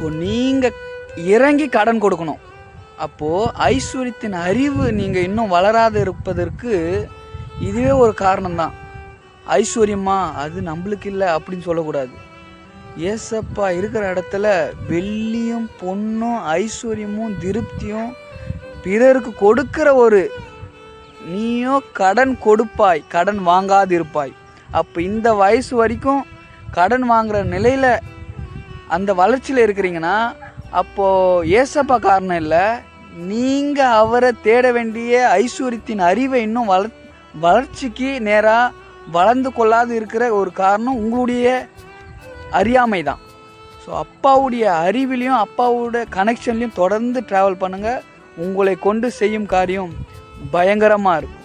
அப்போது நீங்கள் இறங்கி கடன் கொடுக்கணும். அப்போது ஐஸ்வர்யத்தின் அறிவு நீங்கள் இன்னும் வளராது இருப்பதற்கு இதுவே ஒரு காரணம்தான். ஐஸ்வர்யமா அது நம்மளுக்கு இல்லை அப்படின்னு சொல்லக்கூடாது. ஏசப்பா இருக்கிற இடத்துல வெள்ளியும் பொண்ணும் ஐஸ்வர்யமும் திருப்தியும் பிறருக்கு கொடுக்கிற ஒரு நீயோ கடன் கொடுப்பாய், கடன் வாங்காதிருப்பாய். அப்போ இந்த வயசு வரைக்கும் கடன் வாங்குகிற நிலையில் அந்த வளர்ச்சியில் இருக்கிறீங்கன்னா அப்போது ஏசப்பா காரணம் இல்லை, நீங்கள் அவரை தேட வேண்டிய ஐஸ்வர்யத்தின் அறிவை இன்னும் வளர்ச்சிக்கு நேராக வளர்ந்து கொள்ளாது இருக்கிற ஒரு காரணம் உங்களுடைய அறியாமை தான். ஸோ அப்பாவுடைய அறிவிலையும் அப்பாவோட கனெக்ஷன்லையும் தொடர்ந்து ட்ராவல் பண்ணுங்கள். உங்களை கொண்டு செய்யும் காரியம் பயங்கரமாக இருக்கும்.